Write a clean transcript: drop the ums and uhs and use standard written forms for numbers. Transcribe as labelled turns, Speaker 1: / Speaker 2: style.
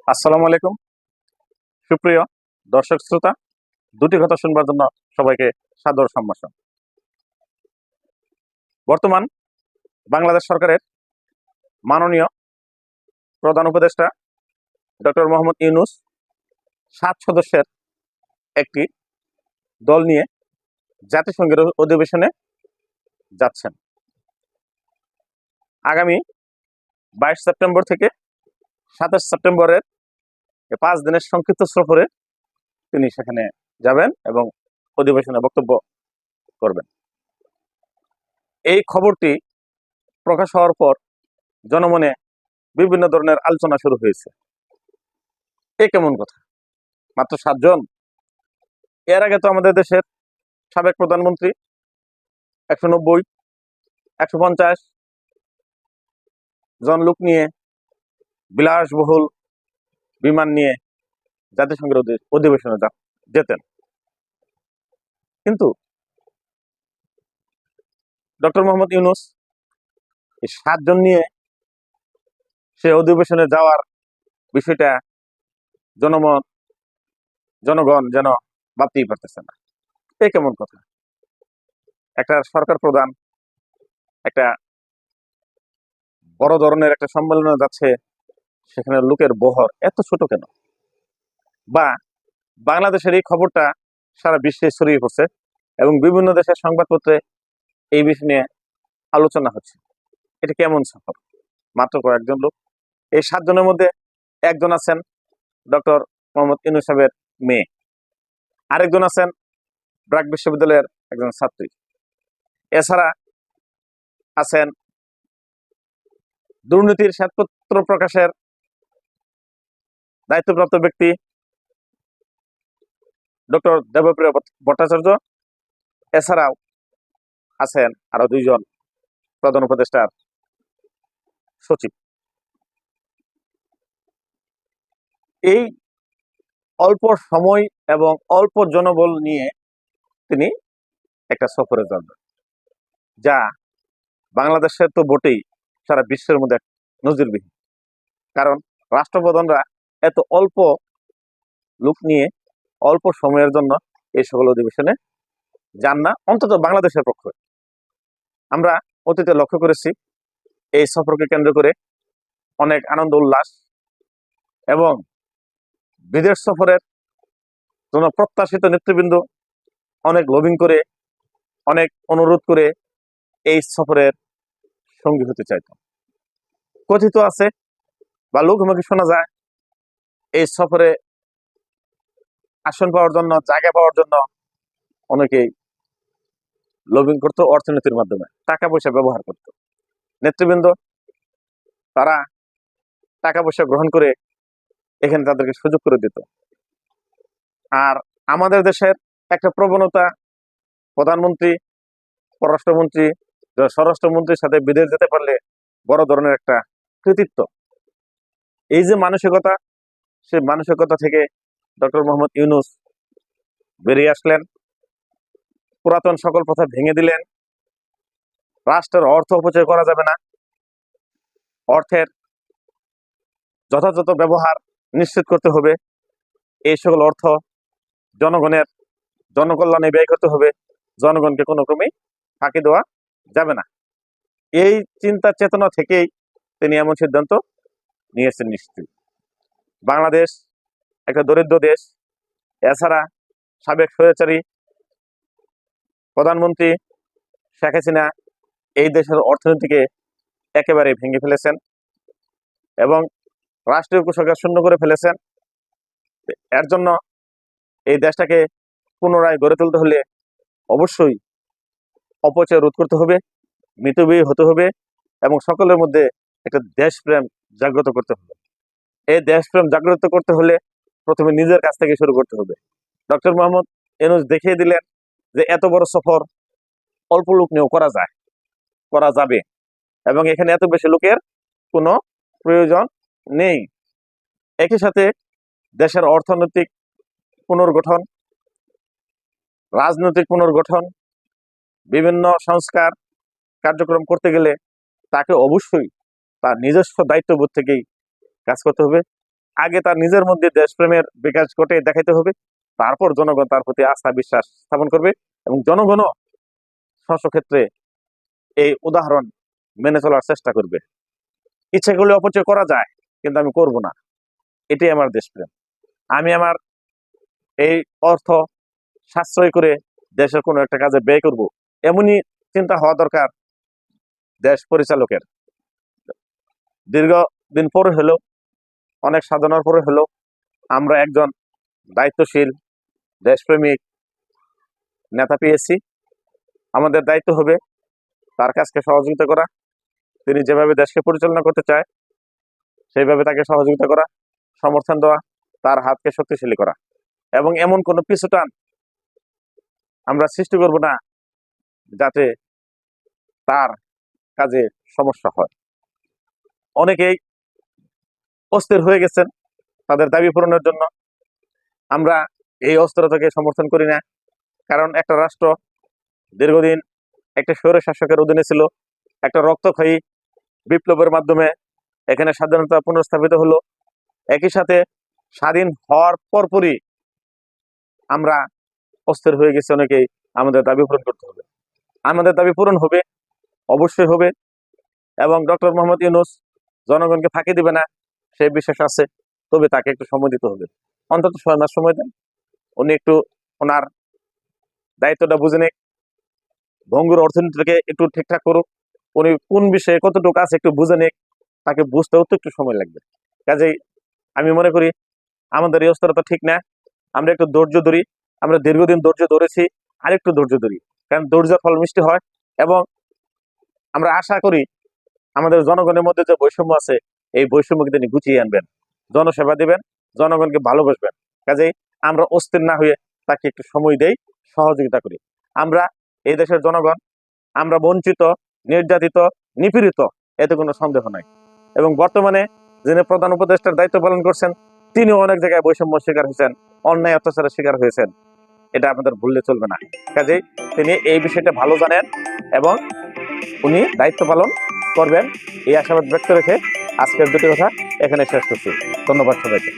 Speaker 1: আসসালামু আলাইকুম সুপ্রিয় দর্শক শ্রোতা, দুটি কথা শুনবার জন্য সবাইকে সাদর সম্ভাষণ। বর্তমান বাংলাদেশ সরকারের মাননীয় প্রধান উপদেষ্টা ডক্টর মোহাম্মদ ইউনূস 7 সদস্যের একটি দল নিয়ে জাতিসংঘের অধিবেশনে যাচ্ছেন। আগামী 22 সেপ্টেম্বর থেকে 27 সেপ্টেম্বরের 5 দিনের সংক্ষিপ্ত সফরে তিনি সেখানে যাবেন এবং অধিবেশনে বক্তব্য করবেন। এই খবরটি প্রকাশ হওয়ার পর জনমনে বিভিন্ন ধরনের আলোচনা শুরু হয়েছে। এ কেমন কথা, মাত্র 7 জন? এর আগে তো আমাদের দেশের সাবেক প্রধানমন্ত্রী 190, 150 জন লোক নিয়ে বিলাসবহুল বিমান নিয়ে জাতিসংঘের অধিবেশনে যেতেন। কিন্তু ডক্টর মোহাম্মদ ইউনূস এই 7 জন নিয়ে সে অধিবেশনে যাওয়ার বিষয়টা জনগণ যেন ভাবতেই পারতেছে না। এ কেমন কথা? একটা সরকার প্রধান একটা বড় ধরনের একটা সম্মেলনে যাচ্ছে, সেখানে লোকের বহর এত ছোট কেন? বা বাংলাদেশের এই খবরটা সারা বিশ্বে ছড়িয়ে পড়ছে এবং বিভিন্ন দেশের সংবাদপত্রে এই বিষয় নিয়ে আলোচনা হচ্ছে। এটা কেমন সফর? মাত্র কয়েকজন লোক। এই 7 জনের মধ্যে একজন আছেন ডক্টর মোহাম্মদ ইউনূস সাহেবের মেয়ে, আরেকজন আছেন ব্র্যাক বিশ্ববিদ্যালয়ের একজন ছাত্রী, এছাড়া আছেন দুর্নীতির শ্বেতপত্র প্রকাশের দায়িত্বপ্রাপ্ত ব্যক্তি ডক্টর দেবপ্রিয় ভট্টাচার্য, এছাড়াও আছেন আরো 2 জন প্রধান উপদেষ্টার সচিব। এই অল্প সময় এবং অল্প জনবল নিয়ে তিনি একটা সফরে যাবেন, যা বাংলাদেশের তো বটেই, সারা বিশ্বের মধ্যে নজিরবিহীন। কারণ রাষ্ট্রপ্রধানরা এত অল্প লোক নিয়ে অল্প সময়ের জন্য এই সকল অধিবেশনে যান না, অন্তত বাংলাদেশের পক্ষে। আমরা অতীতে লক্ষ্য করেছি এই সফরকে কেন্দ্র করে অনেক আনন্দ উল্লাস এবং বিদেশ সফরের জন্য প্রত্যাশিত নেতৃবৃন্দ অনেক লবিং করে, অনেক অনুরোধ করে এই সফরের সঙ্গী হতে চাইত। কথিত আছে বা লোকমুখে শোনা যায়, এই সফরে আসন পাওয়ার জন্য, জায়গা পাওয়ার জন্য অনেকেই লবিং করতো, অর্থনীতির মাধ্যমে টাকা পয়সা ব্যবহার করত। নেতৃবৃন্দ তারা টাকা পয়সা গ্রহণ করে এখানে তাদেরকে সুযোগ করে দিত। আর আমাদের দেশের একটা প্রবণতা, প্রধানমন্ত্রী, পররাষ্ট্রমন্ত্রী, স্বরাষ্ট্রমন্ত্রীর সাথে বিদেশ যেতে পারলে বড় ধরনের একটা কৃতিত্ব। এই যে মানসিকতা, সেই মানসিকতা থেকে ডক্টর মোহাম্মদ ইউনূস বেরিয়ে আসলেন, পুরাতন সকল প্রথা ভেঙে দিলেন। রাষ্ট্রের অর্থ অপচয় করা যাবে না, অর্থের যথাযথ ব্যবহার নিশ্চিত করতে হবে, এই সকল অর্থ জনগণের জনকল্যাণে ব্যয় করতে হবে, জনগণকে কোনো ক্রমেই ফাঁকি দেওয়া যাবে না। এই চিন্তা চেতনা থেকেই তিনি এমন সিদ্ধান্ত নিয়েছেন। নিশ্চিত বাংলাদেশ একটা দরিদ্র দেশ, এছাড়া সাবেক স্বৈরাচারী প্রধানমন্ত্রী শেখ হাসিনা এই দেশের অর্থনীতিকে একেবারে ভেঙে ফেলেছেন এবং রাষ্ট্রীয় কোষাগার শূন্য করে ফেলেছেন। এর জন্য এই দেশটাকে পুনরায় গড়ে তুলতে হলে অবশ্যই অপচয় রোধ করতে হবে, মিতব্যয়ী হতে হবে এবং সকলের মধ্যে একটা দেশপ্রেম জাগ্রত করতে হবে। এই দেশপ্রেম জাগ্রত করতে হলে প্রথমে নিজের কাছ থেকে শুরু করতে হবে। ডক্টর মোহাম্মদ ইউনূস দেখিয়ে দিলেন যে এত বড় সফর অল্প লোক নিয়েও করা যায়, করা যাবে এবং এখানে এত বেশি লোকের কোনো প্রয়োজন নেই। একই সাথে দেশের অর্থনৈতিক পুনর্গঠন, রাজনৈতিক পুনর্গঠন, বিভিন্ন সংস্কার কার্যক্রম করতে গেলে তাকে অবশ্যই তার নিজস্ব দায়িত্ববোধ থেকেই কাজ করতে হবে। আগে তার নিজের মধ্যে দেশপ্রেমের বিকাশ ঘটে দেখাইতে হবে, তারপর জনগণ তার প্রতি আস্থা বিশ্বাস স্থাপন করবে এবং জনগণও স্ব ক্ষেত্রে এই উদাহরণ মেনে চলার চেষ্টা করবে। ইচ্ছে করলে অপচয় করা যায়, কিন্তু আমি করব না, এটাই আমার দেশপ্রেম। আমি আমার এই অর্থ সাশ্রয় করে দেশের কোনো একটা কাজে ব্যয় করব, এমনই চিন্তা হওয়া দরকার দেশ পরিচালকের। দীর্ঘদিন পরে হলেও, অনেক সাধনার পরে হলেও আমরা একজন দায়িত্বশীল দেশপ্রেমিক নেতা পেয়েছি। আমাদের দায়িত্ব হবে তার কাজকে সহযোগিতা করা, তিনি যেভাবে দেশকে পরিচালনা করতে চায় সেইভাবে তাকে সহযোগিতা করা, সমর্থন দেওয়া, তার হাতকে শক্তিশালী করা, এবং এমন কোনো পিছুটান আমরা সৃষ্টি করব না যাতে তার কাজে সমস্যা হয়। অনেকেই অস্থির হয়ে গেছেন তাদের দাবি পূরণের জন্য। আমরা এই অস্থিরতাকে সমর্থন করি না, কারণ একটা রাষ্ট্র দীর্ঘদিন একটা স্বৈর শাসকের অধীনে ছিল, একটা রক্তক্ষয়ী বিপ্লবের মাধ্যমে এখানে স্বাধীনতা পুনঃস্থাপিত হলো। একই সাথে স্বাধীন হওয়ার পরপরই আমরা অস্থির হয়ে গেছি অনেকেই। আমাদের দাবি পূরণ করতে হবে, আমাদের দাবি পূরণ হবে, অবশ্যই হবে। এবং ডক্টর মোহাম্মদ ইউনূস জনগণকে ফাঁকি দিবে না সেই বিশ্বাস আছে, তবে তাকে একটু সময় দিতে হবে, অন্তত 6 মাস সময় দেন। উনি একটু ওনার দায়িত্বটা বুঝে নিক, ভঙ্গুর অর্থনীতিকে একটু ঠিকঠাক করুক, উনি কোন বিষয়ে কতটুকু আছে একটু বুঝে নিক, তাকে বুঝতেও তো একটু সময় লাগবে। কাজেই আমি মনে করি আমাদের এই অবস্থাটা ঠিক না, আমরা একটু ধৈর্য ধরি। আমরা দীর্ঘদিন ধৈর্য ধরেছি, আর একটু ধৈর্য ধরি, কারণ ধৈর্যের ফল মিষ্টি হয়। এবং আমরা আশা করি আমাদের জনগণের মধ্যে যে বৈষম্য আছে, এই বৈষম্যকে তিনি গুছিয়ে আনবেন, জনসেবা দিবেন, জনগণকে ভালোবাসবেন। কাজেই আমরা অস্থির না হয়ে তাকে একটু সময় দেই, সহযোগিতা করি। আমরা এই দেশের জনগণ, আমরা বঞ্চিত, নির্যাতিত, নিপীড়িত, এতে কোনো সন্দেহ নাই। এবং বর্তমানে যিনি প্রধান উপদেষ্টার দায়িত্ব পালন করছেন, তিনিও অনেক জায়গায় বৈষম্য শিকার হয়েছেন, অন্যায় অত্যাচারের শিকার হয়েছেন, এটা আমাদের ভুললে চলবে না। কাজেই তিনি এই বিষয়টা ভালো জানেন এবং উনি দায়িত্ব পালন করবেন, এই আশাবাদ ব্যক্ত রেখে আজকের দুটি কথা এখানে শেষ করছি। ধন্যবাদ সবাইকে।